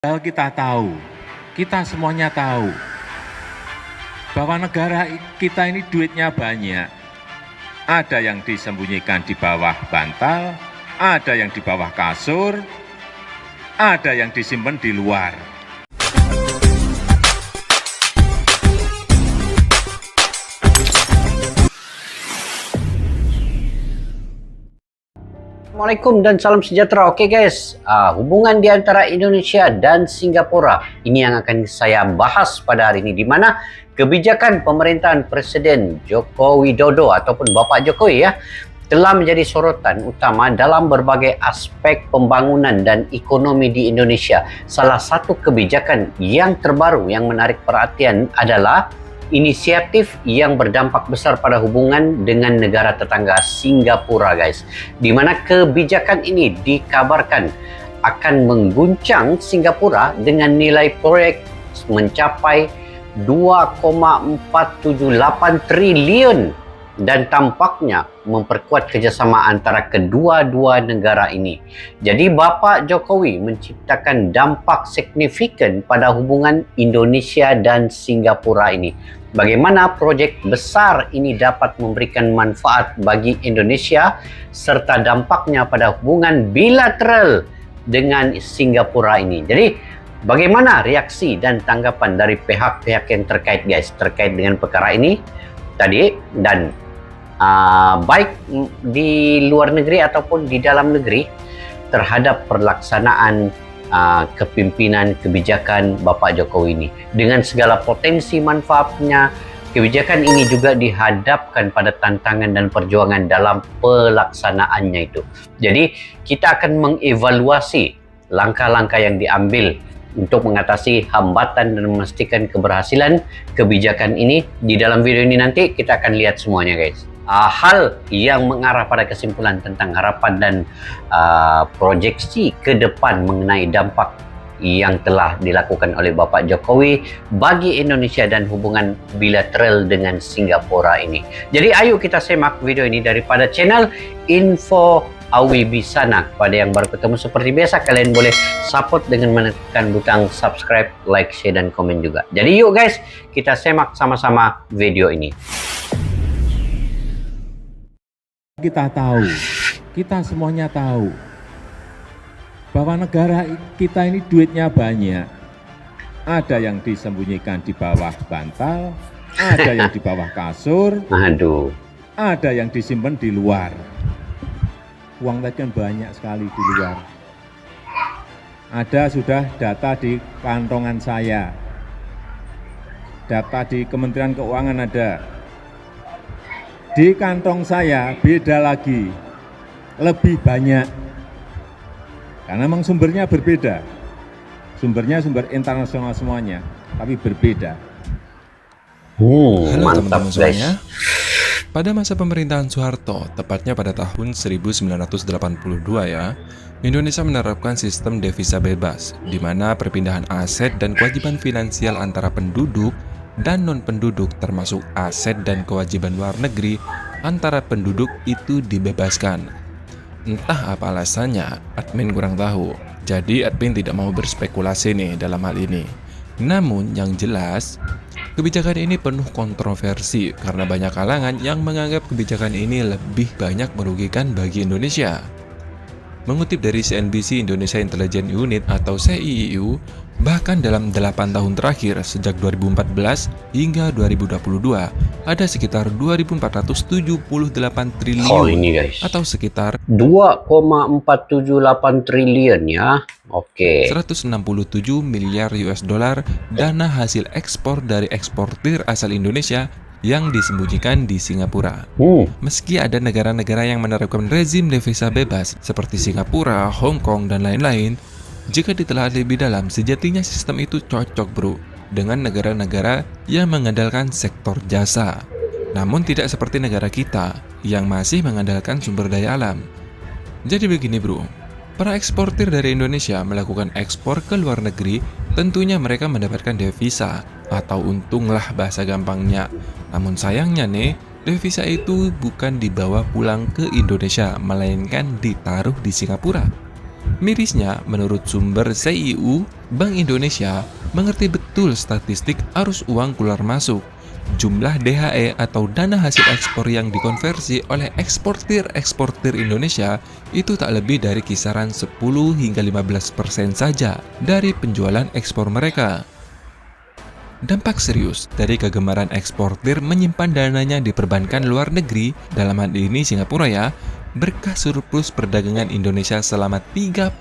Padahal kita tahu, kita semuanya tahu bahwa negara kita ini duitnya banyak. Ada yang disembunyikan di bawah bantal, ada yang di bawah kasur, ada yang disimpan di luar. Assalamualaikum dan salam sejahtera. Oke guys, hubungan di antara Indonesia dan Singapura ini yang akan saya bahas pada hari ini, di mana kebijakan pemerintahan Presiden Joko Widodo ataupun Bapak Jokowi telah menjadi sorotan utama dalam berbagai aspek pembangunan dan ekonomi di Indonesia. Salah satu kebijakan yang terbaru yang menarik perhatian adalah inisiatif yang berdampak besar pada hubungan dengan negara tetangga Singapura guys, di mana kebijakan ini dikabarkan akan mengguncang Singapura dengan nilai proyek mencapai 2,478 triliun dan tampaknya memperkuat kerjasama antara kedua-dua negara ini. Jadi Bapak Jokowi menciptakan dampak signifikan pada hubungan Indonesia dan Singapura ini. Bagaimana proyek besar ini dapat memberikan manfaat bagi Indonesia serta dampaknya pada hubungan bilateral dengan Singapura ini. Jadi bagaimana reaksi dan tanggapan dari pihak-pihak yang terkait guys, terkait dengan perkara ini tadi, dan baik di luar negeri ataupun di dalam negeri terhadap pelaksanaan kepimpinan kebijakan Bapak Jokowi ini. Dengan segala potensi manfaatnya, kebijakan ini juga dihadapkan pada tantangan dan perjuangan dalam pelaksanaannya itu. Jadi kita akan mengevaluasi langkah-langkah yang diambil untuk mengatasi hambatan dan memastikan keberhasilan kebijakan ini. Di dalam video ini nanti kita akan lihat semuanya guys. Hal yang mengarah pada kesimpulan tentang harapan dan proyeksi ke depan mengenai dampak yang telah dilakukan oleh Bapak Jokowi bagi Indonesia dan hubungan bilateral dengan Singapura ini. Jadi ayo kita simak video ini daripada channel Info Awi Bisana. Pada yang baru ketemu, seperti biasa kalian boleh support dengan menekan butang subscribe, like, share, dan komen juga. Jadi yuk guys, kita simak sama-sama video ini. Kita tahu, kita semuanya tahu bahwa negara kita ini duitnya banyak. Ada yang disembunyikan di bawah bantal, ada yang di bawah kasur, ada yang disimpan di luar. Uang tadi kan banyak sekali di luar. Ada sudah data di kantongan saya, data di Kementerian Keuangan ada. Di kantong saya beda lagi, lebih banyak, karena memang sumbernya berbeda. Sumbernya sumber internasional semuanya, tapi berbeda. Halo Mantap teman-teman semuanya. Pada masa pemerintahan Soeharto, tepatnya pada tahun 1982 Indonesia menerapkan sistem devisa bebas, di mana perpindahan aset dan kewajiban finansial antara penduduk dan non-penduduk, termasuk aset dan kewajiban luar negeri antara penduduk itu dibebaskan. Entah apa alasannya, admin kurang tahu. Jadi admin tidak mau berspekulasi nih dalam hal ini. Namun yang jelas, kebijakan ini penuh kontroversi karena banyak kalangan yang menganggap kebijakan ini lebih banyak merugikan bagi Indonesia. Mengutip dari CNBC Indonesia Intelligence Unit atau CIIU, bahkan dalam 8 tahun terakhir sejak 2014 hingga 2022 ada sekitar 2.478 triliun atau sekitar 2,478 triliun ya. Oke. 167 miliar US dollar dana hasil ekspor dari eksportir asal Indonesia yang disembunyikan di Singapura. Meski ada negara-negara yang menerapkan rezim devisa bebas seperti Singapura, Hong Kong, dan lain-lain, jika ditelah lebih dalam, sejatinya sistem itu cocok bro dengan negara-negara yang mengandalkan sektor jasa. Namun tidak seperti negara kita yang masih mengandalkan sumber daya alam. Jadi begini bro, para eksportir dari Indonesia melakukan ekspor ke luar negeri, tentunya mereka mendapatkan devisa atau untung lah bahasa gampangnya. Namun sayangnya nih, devisa itu bukan dibawa pulang ke Indonesia, melainkan ditaruh di Singapura. Mirisnya, menurut sumber CIU, Bank Indonesia mengerti betul statistik arus uang keluar masuk. Jumlah DHE atau dana hasil ekspor yang dikonversi oleh eksportir Indonesia itu tak lebih dari kisaran 10 hingga 15% saja dari penjualan ekspor mereka. Dampak serius dari kegemaran eksportir menyimpan dananya di perbankan luar negeri, dalam hal ini Singapura ya, berkah surplus perdagangan Indonesia selama 35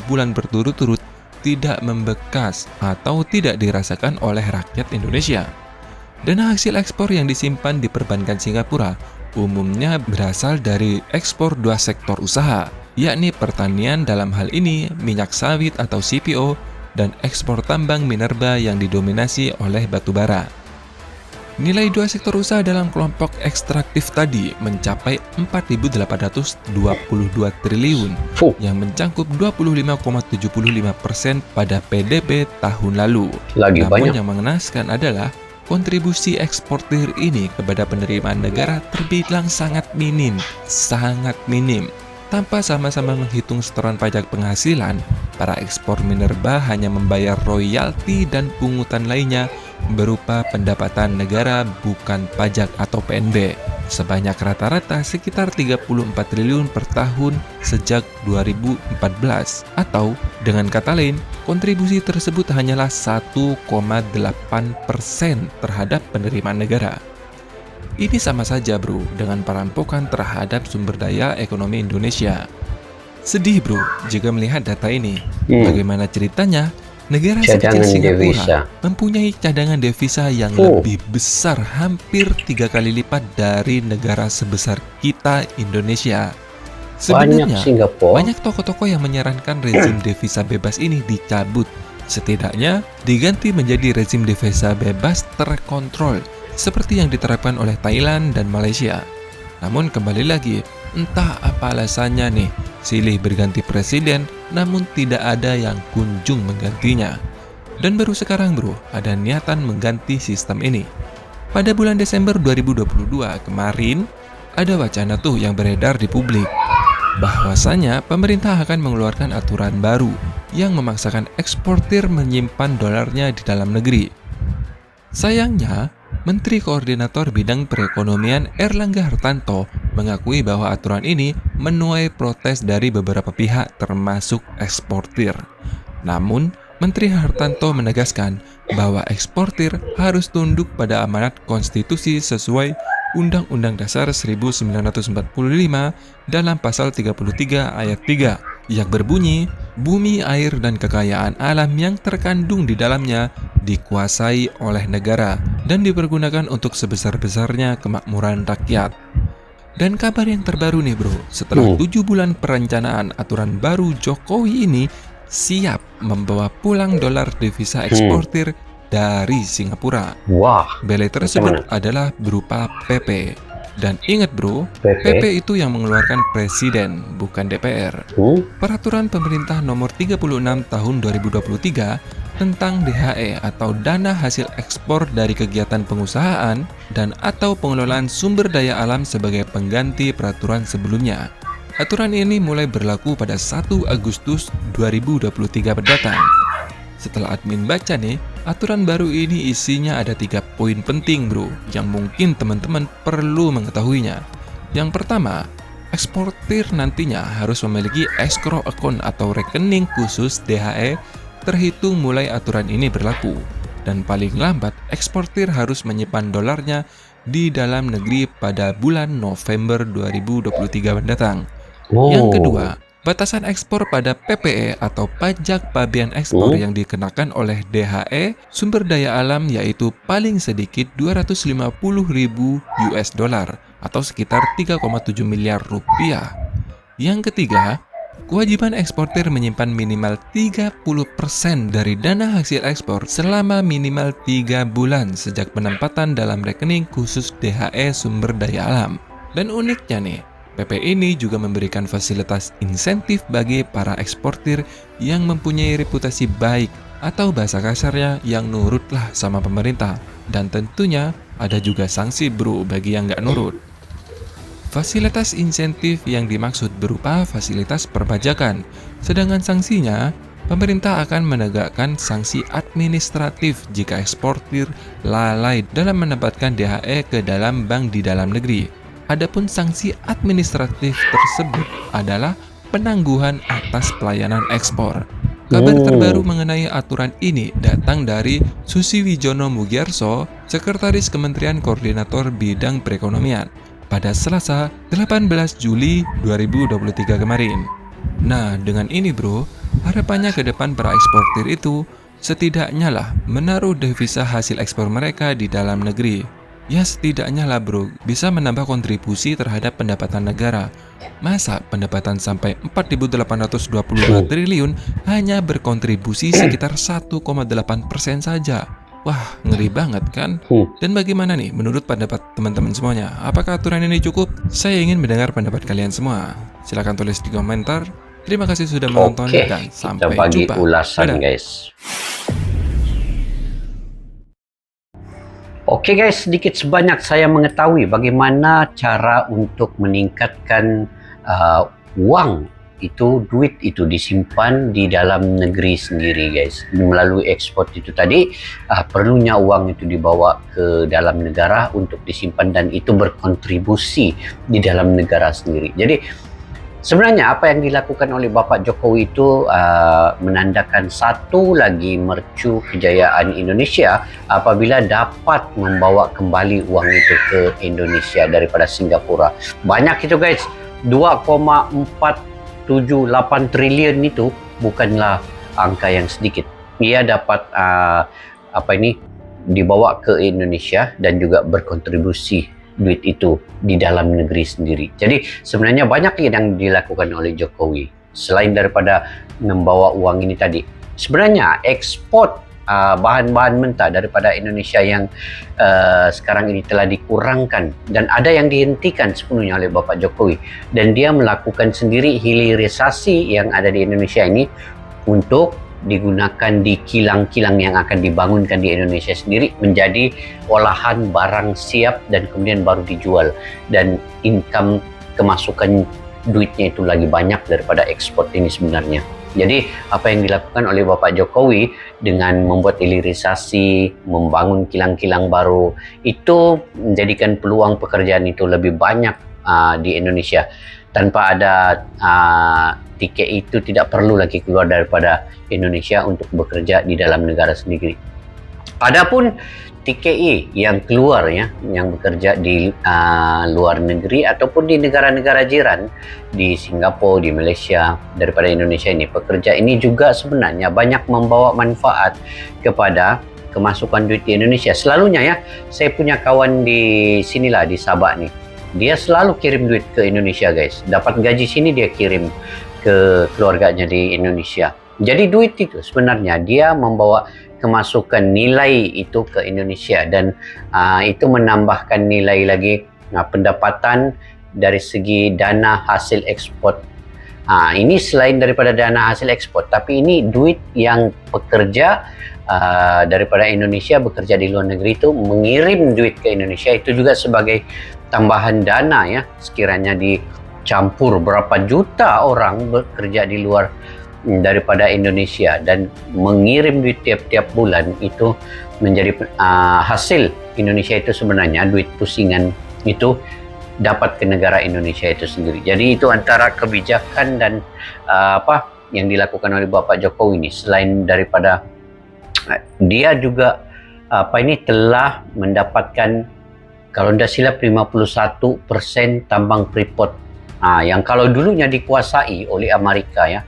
bulan berturut-turut tidak membekas atau tidak dirasakan oleh rakyat Indonesia. Dana hasil ekspor yang disimpan di perbankan Singapura umumnya berasal dari ekspor dua sektor usaha, yakni pertanian dalam hal ini minyak sawit atau CPO, dan ekspor tambang minerba yang didominasi oleh batu bara. Nilai dua sektor usaha dalam kelompok ekstraktif tadi mencapai 4.822 triliun yang mencangkup 25,75% pada PDB tahun lalu. Lagi Namun banyak. yang mengenaskan adalah kontribusi eksportir ini kepada penerimaan negara terbilang sangat minim. Tanpa sama-sama menghitung setoran pajak penghasilan, para ekspor minerba hanya membayar royalti dan pungutan lainnya berupa pendapatan negara bukan pajak atau PNB sebanyak rata-rata sekitar 34 triliun per tahun sejak 2014, atau dengan kata lain, kontribusi tersebut hanyalah 1,8% terhadap penerimaan negara. Ini sama saja bro dengan perampokan terhadap sumber daya ekonomi Indonesia. Sedih bro jika melihat data ini. Bagaimana ceritanya? Negara sekecil Cadangan Singapura devisa. mempunyai cadangan devisa yang lebih besar, hampir 3 kali lipat dari negara sebesar kita Indonesia. Sebenarnya, banyak tokoh-tokoh yang menyarankan rezim devisa bebas ini dicabut. Setidaknya diganti menjadi rezim devisa bebas terkontrol seperti yang diterapkan oleh Thailand dan Malaysia. Namun kembali lagi, entah apa alasannya nih, silih berganti presiden namun tidak ada yang kunjung menggantinya. Dan baru sekarang bro, ada niatan mengganti sistem ini. Pada bulan Desember 2022 kemarin, ada wacana tuh yang beredar di publik bahwasanya pemerintah akan mengeluarkan aturan baru yang memaksakan eksportir menyimpan dolarnya di dalam negeri. Sayangnya, Menteri Koordinator Bidang Perekonomian Erlangga Hartanto mengakui bahwa aturan ini menuai protes dari beberapa pihak termasuk eksportir. Namun, Menteri Hartanto menegaskan bahwa eksportir harus tunduk pada amanat konstitusi sesuai Undang-Undang Dasar 1945 dalam pasal 33 ayat 3 yang berbunyi, bumi, air, dan kekayaan alam yang terkandung di dalamnya dikuasai oleh negara dan dipergunakan untuk sebesar-besarnya kemakmuran rakyat. Dan kabar yang terbaru nih bro, setelah 7 bulan perencanaan, aturan baru Jokowi ini siap membawa pulang dolar devisa eksportir dari Singapura. Wah, Belai tersebut adalah berupa PP. Dan ingat bro, PP itu yang mengeluarkan Presiden, bukan DPR. Peraturan Pemerintah Nomor 36 Tahun 2023 tentang DHE atau Dana Hasil Ekspor dari Kegiatan Pengusahaan dan atau Pengelolaan Sumber Daya Alam sebagai pengganti peraturan sebelumnya. Aturan ini mulai berlaku pada 1 Agustus 2023 mendatang. Setelah admin baca nih, aturan baru ini isinya ada 3 poin penting bro, yang mungkin teman-teman perlu mengetahuinya. Yang pertama, eksportir nantinya harus memiliki escrow account atau rekening khusus DHE terhitung mulai aturan ini berlaku. Dan paling lambat, eksportir harus menyimpan dolarnya di dalam negeri pada bulan November 2023 mendatang. Yang kedua, batasan ekspor pada PPE atau pajak pabean ekspor yang dikenakan oleh DHE sumber daya alam yaitu paling sedikit 250.000 US dollar atau sekitar 3,7 miliar rupiah. Yang ketiga, kewajiban eksportir menyimpan minimal 30% dari dana hasil ekspor selama minimal 3 bulan sejak penempatan dalam rekening khusus DHE sumber daya alam. Dan uniknya nih, PP ini juga memberikan fasilitas insentif bagi para eksportir yang mempunyai reputasi baik atau bahasa kasarnya yang nurutlah sama pemerintah. Dan tentunya ada juga sanksi bro bagi yang nggak nurut. Fasilitas insentif yang dimaksud berupa fasilitas perpajakan, sedangkan sanksinya, pemerintah akan menegakkan sanksi administratif jika eksportir lalai dalam menempatkan DHE ke dalam bank di dalam negeri. Adapun sanksi administratif tersebut adalah penangguhan atas pelayanan ekspor. Kabar terbaru mengenai aturan ini datang dari Susiwijono Mugiarso, Sekretaris Kementerian Koordinator Bidang Perekonomian, pada Selasa 18 Juli 2023 kemarin. Nah, dengan ini bro, harapannya ke depan para eksportir itu setidaknya lah menaruh devisa hasil ekspor mereka di dalam negeri. Ya setidaknya lah bro, bisa menambah kontribusi terhadap pendapatan negara. Masa pendapatan sampai 4.822 triliun hanya berkontribusi sekitar 1,8% saja. Wah, ngeri banget kan? Dan bagaimana nih menurut pendapat teman-teman semuanya? Apakah aturan ini cukup? Saya ingin mendengar pendapat kalian semua. Silahkan tulis di komentar. Terima kasih sudah menonton dan sampai kita bagi jumpa. ulasan Dadah. guys. Oke guys, sedikit sebanyak saya mengetahui bagaimana cara untuk meningkatkan uang itu, duit itu disimpan di dalam negeri sendiri guys. Melalui ekspor itu tadi, perlunya uang itu dibawa ke dalam negara untuk disimpan dan itu berkontribusi di dalam negara sendiri. Jadi sebenarnya apa yang dilakukan oleh Bapak Jokowi itu menandakan satu lagi mercu kejayaan Indonesia apabila dapat membawa kembali uang itu ke Indonesia daripada Singapura. Banyak itu guys, 2,478 triliun itu bukanlah angka yang sedikit. Ia dapat dibawa ke Indonesia dan juga berkontribusi duit itu di dalam negeri sendiri. Jadi sebenarnya banyak yang dilakukan oleh Jokowi selain daripada membawa uang ini tadi. Sebenarnya ekspor bahan-bahan mentah daripada Indonesia yang sekarang ini telah dikurangkan dan ada yang dihentikan sepenuhnya oleh Bapak Jokowi, dan dia melakukan sendiri hilirisasi yang ada di Indonesia ini untuk digunakan di kilang-kilang yang akan dibangunkan di Indonesia sendiri menjadi olahan barang siap dan kemudian baru dijual, dan income kemasukan duitnya itu lagi banyak daripada ekspor ini sebenarnya. Jadi apa yang dilakukan oleh Bapak Jokowi dengan membuat hilirisasi, membangun kilang-kilang baru, itu menjadikan peluang pekerjaan itu lebih banyak di Indonesia. Tanpa ada TKI itu tidak perlu lagi keluar daripada Indonesia untuk bekerja di dalam negara sendiri. Adapun TKI yang keluar ya, yang bekerja di luar negeri ataupun di negara-negara jiran, di Singapura, di Malaysia daripada Indonesia ini, pekerja ini juga sebenarnya banyak membawa manfaat kepada kemasukan duit di Indonesia. Selalunya ya, saya punya kawan di sinilah di Sabah nih. Dia selalu kirim duit ke Indonesia guys. Dapat gaji sini dia kirim ke keluarganya di Indonesia. Jadi duit itu sebenarnya dia membawa kemasukan nilai itu ke Indonesia, dan itu menambahkan nilai lagi pendapatan dari segi dana hasil ekspor. Ini selain daripada dana hasil ekspor, tapi ini duit yang pekerja daripada Indonesia bekerja di luar negeri itu mengirim duit ke Indonesia, itu juga sebagai tambahan dana ya. Sekiranya dicampur berapa juta orang bekerja di luar daripada Indonesia dan mengirim duit tiap-tiap bulan, itu menjadi hasil Indonesia itu sebenarnya duit pusingan itu dapat ke negara Indonesia itu sendiri. Jadi itu antara kebijakan dan yang dilakukan oleh Bapak Jokowi ini. Selain daripada dia juga telah mendapatkan, kalau tidak silap 51% tambang Freeport. Yang kalau dulunya dikuasai oleh Amerika ya,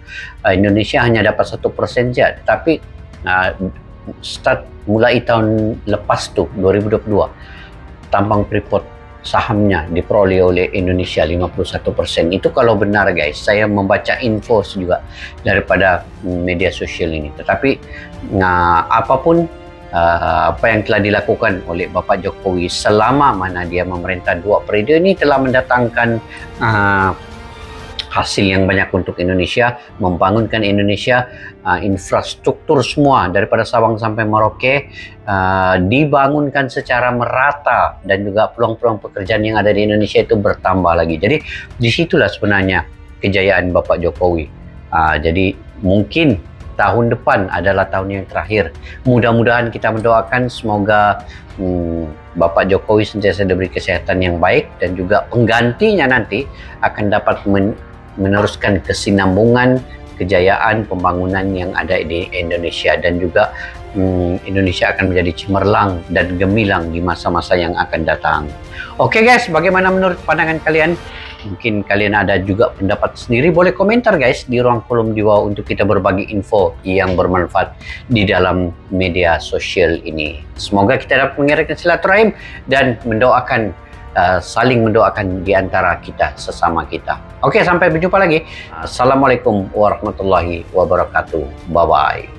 Indonesia hanya dapat 1% saja. Tapi start mulai tahun lepas tu 2022, tambang Freeport sahamnya diperoleh oleh Indonesia 51%. Itu kalau benar guys, saya membaca info juga daripada media sosial ini. Tetapi apapun apa yang telah dilakukan oleh Bapak Jokowi selama mana dia memerintah 2 periode ini telah mendatangkan hasil yang banyak untuk Indonesia, membangunkan Indonesia, infrastruktur semua daripada Sabang sampai Merauke dibangunkan secara merata, dan juga peluang-peluang pekerjaan yang ada di Indonesia itu bertambah lagi. Jadi disitulah sebenarnya kejayaan Bapak Jokowi. Jadi mungkin tahun depan adalah tahun yang terakhir. Mudah-mudahan kita mendoakan semoga Bapak Jokowi sentiasa diberi kesehatan yang baik, dan juga penggantinya nanti akan dapat meneruskan kesinambungan kejayaan pembangunan yang ada di Indonesia, dan juga Indonesia akan menjadi cemerlang dan gemilang di masa-masa yang akan datang. Oke guys, bagaimana menurut pandangan kalian? Mungkin kalian ada juga pendapat sendiri, boleh komentar guys di ruang kolom di bawah untuk kita berbagi info yang bermanfaat di dalam media sosial ini. Semoga kita dapat mengeratkan silaturahim dan mendoakan, saling mendoakan di antara kita sesama kita. Oke, sampai berjumpa lagi. Assalamualaikum warahmatullahi wabarakatuh. Bye-bye.